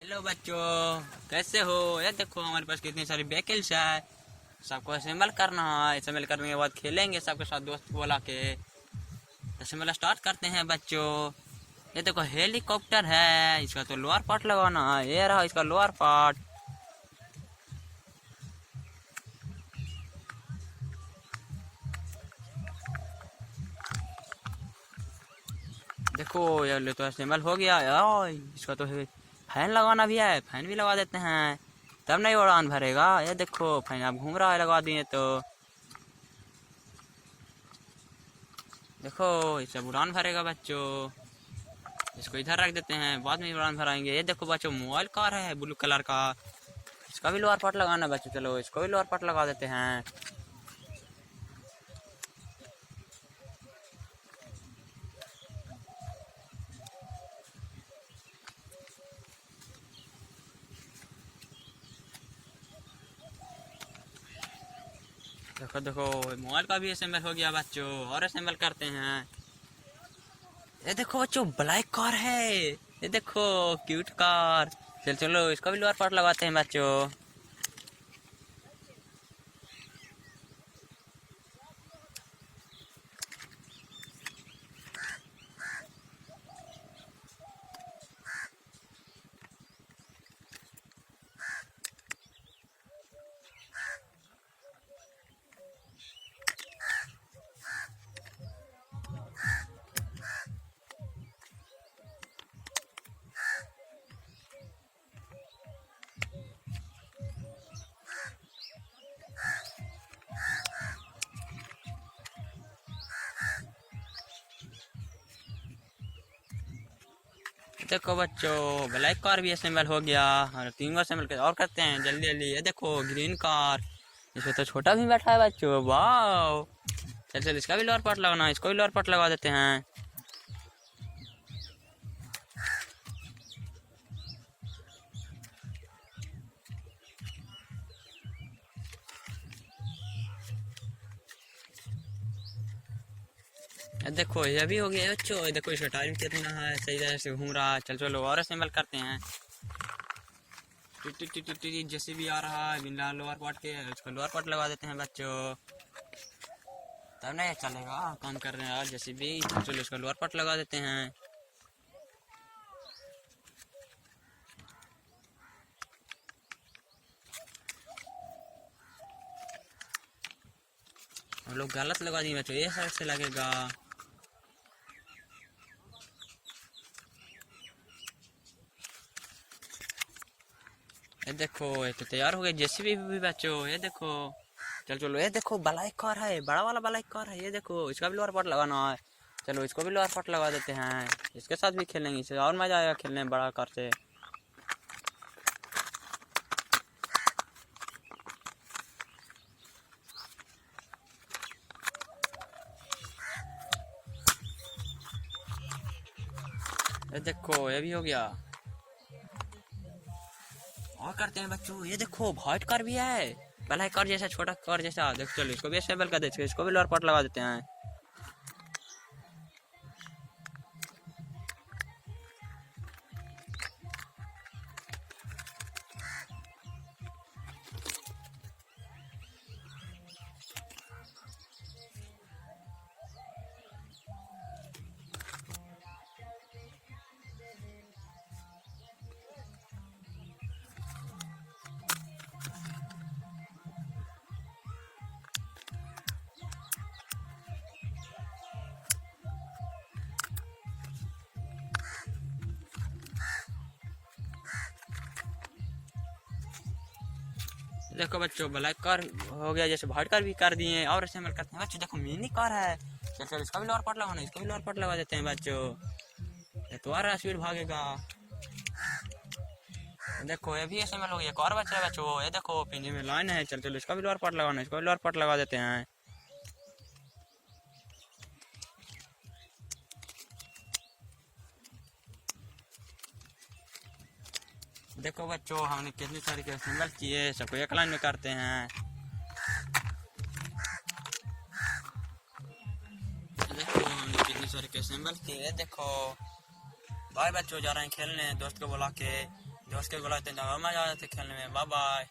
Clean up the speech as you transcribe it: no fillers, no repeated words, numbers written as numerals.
Hello बच्चों, कैसे हो? ये देखो हमारे पास कितनी सारी व्हीकल्स है। सबको असेंबल करना है। असेंबल करने के बाद खेलेंगे सबके साथ दोस्त बोला के। असेंबल स्टार्ट करते हैं बच्चों। ये देखो हेलीकॉप्टर है, इसका तो लोअर पार्ट लगाना है। ये रहा इसका लोअर पार्ट। देखो ये तो असेंबल हो गया है। इसका तो फैन लगाना भी है, फैन भी लगा देते हैं, तब नहीं उड़ान भरेगा। ये देखो फैन अब घूम रहा है, लगा दिए तो देखो इससे उड़ान भरेगा बच्चों। इसको इधर रख देते हैं, बाद में उड़ान भराएंगे। ये देखो बच्चों मोबाइल कार है ब्लू कलर का, इसका भी लोअर पार्ट लगाना है बच्चों। चलो इसको भी लोअर पार्ट लगा देते हैं। देखो देखो मोबाइल का भी असेंबल हो गया बच्चों, और असेंबल करते हैं। ये देखो बच्चों ब्लैक कार है, ये देखो क्यूट कार। चलो चलो इसका भी लोअर पार्ट लगाते हैं बच्चों। देखो बच्चों ब्लैक कार भी असेंबल हो गया, और तीन असेंबल और करते हैं जल्दी जल्दी। ये देखो ग्रीन कार, इसमें तो छोटा भी बैठा है बच्चों, वाह। चल चल इसका भी लोअर पार्ट लगाना है, इसको भी लोअर पार्ट लगा देते हैं। देखो ये भी हो गया बच्चों। ये देखो इसका टायर भी कितना है, सही तरह से घूम रहा है। चल चलो और असेंबल करते हैं। जैसे भी आ रहा है बिना लोअर पार्ट के, उसको लोअर पार्ट लगा देते हैं बच्चों, तब नहीं चलेगा। काम कर रहे हैं यार जैसे भी। चलो इसका लोअर पार्ट लगा देते हैं। हम लोग गलत लगा दिए बच्चों, ये साइड से लगेगा। ये देखो ये तो तैयार हो गया जेसीबी भी बच्चों। ये देखो चल चलो, ये देखो ब्लैक कार है, बड़ा वाला ब्लैक कार है। ये देखो इसका भी लोअर पार्ट लगाना है। चलो इसको भी लोअर पार्ट लगा देते हैं, इसके साथ भी खेलेंगे, इससे और मजा आएगा खेलने में बड़ा कार से। ये देखो ये भी हो गया। और करते हैं बच्चों। ये देखो व्हाइट कार भी है, ब्लैक कार जैसा, छोटा कार जैसा। देखो चलो इसको भी असेंबल कर देते हैं, इसको भी लोअर पार्ट लगा देते हैं। देखो बच्चों ब्लैक कार हो गया, जैसे व्हाइट कार भी कर दिए, और असेंबल करते हैं बच्चों। देखो मिनी कार है। चल चल इसका भी लोअर पार्ट लगाना है, इसको भी लोअर पार्ट लगा देते हैं बच्चों। ये तो और स्पीड भागेगा। देखो ये भी असेंबल हो गया, एक और बच रहा है बच्चों। ये देखो पिंजरे में लाइन है। चल चलो इसका भी लोअर पार्ट लगाना है, इसको भी लोअर पार्ट लगा देते हैं। देखो बच्चों हमने कितनी सारी के असेंबल किए, सबको एक लाइन में करते हैं। देखो हमने कितनी सारी के असेंबल किए। देखो भाई बच्चों जा रहे हैं खेलने, दोस्त को बुला के। दोस्त के बुलाते हैं तो मजा आ जाता है खेलने में। Bye bye.